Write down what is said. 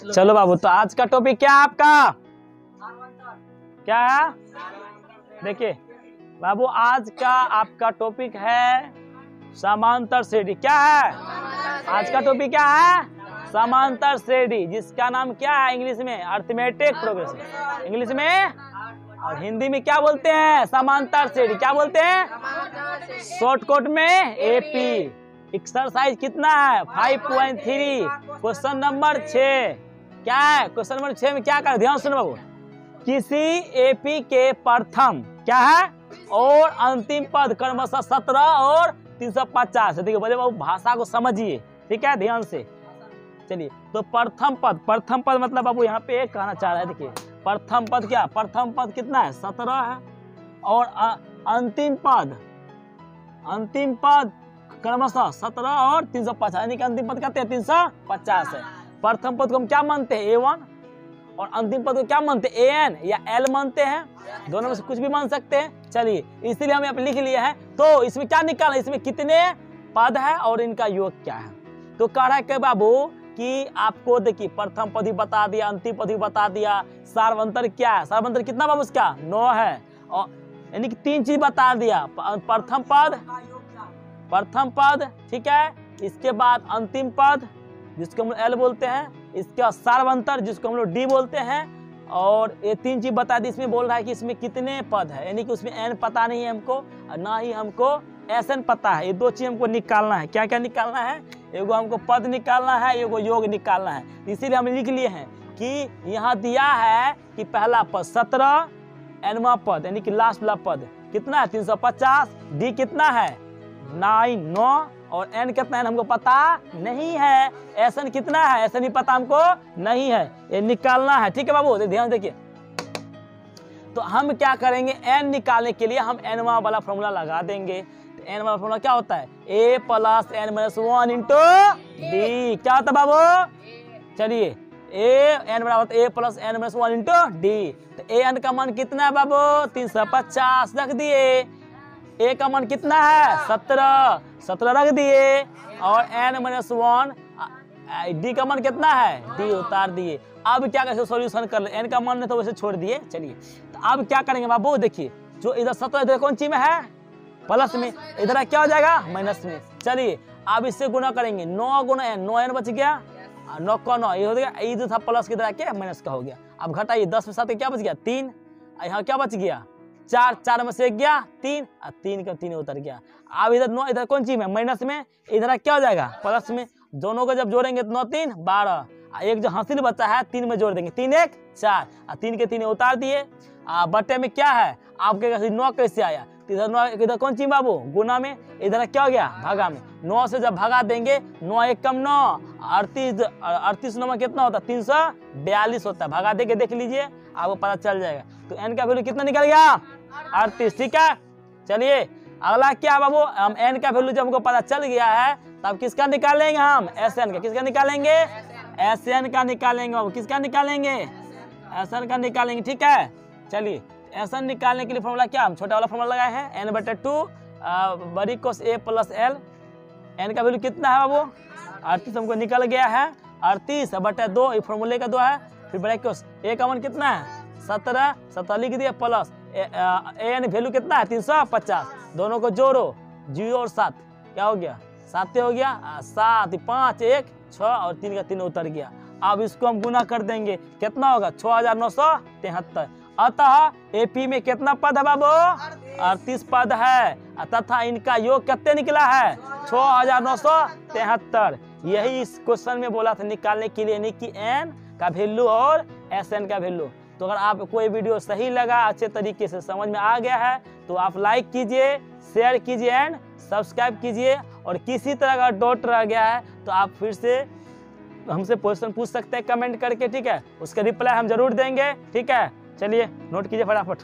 चलो बाबू, तो आज का टॉपिक क्या है आपका? क्या है? देखिए बाबू, आज का आपका टॉपिक है समांतर श्रेणी। क्या है आज का टॉपिक? क्या है? समांतर श्रेणी, जिसका नाम क्या है इंग्लिश में? Arithmetic progression. इंग्लिश में और हिंदी में क्या बोलते हैं? समांतर श्रेणी। क्या बोलते हैं? शॉर्टकट में एपी। एक्सरसाइज कितना है? 5.3, क्वेश्चन नंबर 6। क्या है क्वेश्चन नंबर 6 में? क्या कर, ध्यान सुनो बाबू। किसी एपी के प्रथम क्या है और अंतिम पद क्रमशः 17 और 350। देखिए बड़े बाबू, भाषा को समझिए, ठीक है, ध्यान से। चलिए, तो प्रथम पद मतलब बाबू यहाँ पे एक कहना चाह रहा है। देखिए प्रथम पद क्या? प्रथम पद कितना है? 17 है। और अंतिम पद क्रमशः 17 और 350, यानी कि अंतिम पद कहते हैं 350 है। प्रथम पद को हम क्या मानते हैं? A1। और अंतिम पद को क्या मानते हैं? AN या L मानते हैं। दोनों में से कुछ भी मान सकते हैं। चलिए, इसीलिए हम यहाँ पे लिख लिए हैं। तो इसमें क्या निकालना? इसमें कितने पद है और इनका योग क्या है? तो कह रहा है कि बाबू कि आपको देखिए प्रथम पद ही बता दिया, अंतिम पद ही बता दिया, सार्वंतर क्या है? सार्वंतर कितना बाबू इसका? 9 है। और यानी कि 3 चीज बता दिया। प्रथम पद, ठीक है, इसके बाद अंतिम पद जिसको हम लोग L बोलते हैं, इसके बाद सार्वंतर जिसको हम लोग D बोलते हैं। और ये 3 चीज बता दी। इसमें बोल रहा है कि इसमें कितने पद है, यानी कि उसमें N पता नहीं है हमको और ना ही हमको SN पता है। ये 2 चीज हमको निकालना है। क्या क्या निकालना है? एगो हमको पद निकालना है, एगो योग निकालना है। इसीलिए हम लिख लिए हैं कि यहाँ दिया है कि पहला पद 17, Nवां पद यानी कि लास्ट वाला पद कितना है? 350। D कितना है? 9 और N कितना है हमको पता नहीं है। SN कितना है? SN भी पता हमको नहीं है। ये निकालना है, ठीक है बाबू, ध्यान देखिए। तो हम क्या करेंगे? N निकालने के लिए हम Nवां वाला फॉर्मूला लगा देंगे। तो N वाला फॉर्मूला क्या होता है? A + N - 1 × D। क्या होता है बाबू? चलिए, N बराबर A + N - 1 × D। तो AN का मान कितना है बाबू? 350 रख दिए। A का मान कितना है? 17 रख दिए। और N - 1 D का मान कितना है? D उतार दिए। अब क्या कैसे सॉल्यूशन कर ले? N का मान ने तो वैसे छोड़ दिए। चलिए, तो अब क्या करेंगे बाबू? देखिए, जो इधर 17 इधर कौन सी में है? प्लस में। इधर क्या हो जाएगा? माइनस में। चलिए, अब इससे गुना करेंगे। 9 × N, 9N बच गया, 9 का 9 ये हो गया। इधर था प्लस की तरह के माइनस का हो गया। अब घटाइए, 10 में 7 क्या बच गया? 3। यहाँ क्या बच गया? 4 में से 1 गया 3 और 3 का 3 उतर गया। अब इधर 9, इधर कौन सी में? माइनस में। इधर क्या हो जाएगा? प्लस में। दोनों को जब जोड़ेंगे तो 9 × 3 = 12। एक जो हासिल बचा है 3 में जोड़ देंगे, 3 × 1 = 4 और 3 के 3 उतार दिए। बटे में क्या है? आपके 9 कैसे आया? इधर 9, इधर कौन सी बाबू? गुना में। इधर क्या हो गया? भागा में। 9 से जब भागा देंगे, 9 × 1 = 9, 38 9 में कितना होता है? 342 होता है। भागा देके देख लीजिए, आपको पता चल जाएगा। तो N का वैल्यू कितना निकल गया? 38, ठीक है। चलिए, अगला क्या बाबू? हम N का वैल्यू जब हमको पता चल गया है, तब किसका निकालेंगे? हम SN का। किसका निकालेंगे? SN का निकालेंगे बाबू। किसका निकालेंगे? SN का निकालेंगे, ठीक है। चलिए, SN निकालने के लिए फॉर्मूला क्या? हम छोटा वाला फॉर्मूला लगाए हैं, N/2 बड़ी कोस A + L। N का वैल्यू कितना है बाबू? 38 हमको निकल गया है। 38/2 ये फॉर्मूले का 2 है। फिर बड़े कोस A का मान कितना है? 17 लिख दिया, प्लस AN वैल्यू कितना है? 350। दोनों को जोड़ो, 0 और 7 क्या हो गया? 7 हो गया। 7 5 1 6 और 3 का 3 उतर गया। अब इसको हम गुना कर देंगे, कितना होगा? 6973। अतः एपी में कितना पद है बाबू? 38 पद है तथा इनका योग कितने निकला है? 6973। यही इस क्वेश्चन में बोला था निकालने के लिए, यानी कि N का वैल्यू और SN का वैल्यू। तो अगर आप कोई वीडियो सही लगा, अच्छे तरीके से समझ में आ गया है, तो आप लाइक कीजिए, शेयर कीजिए एंड सब्सक्राइब कीजिए। और किसी तरह का डाउट रह गया है तो आप फिर से हमसे क्वेश्चन पूछ सकते हैं कमेंट करके, ठीक है। उसका रिप्लाई हम जरूर देंगे, ठीक है। चलिए, नोट कीजिए फटाफट।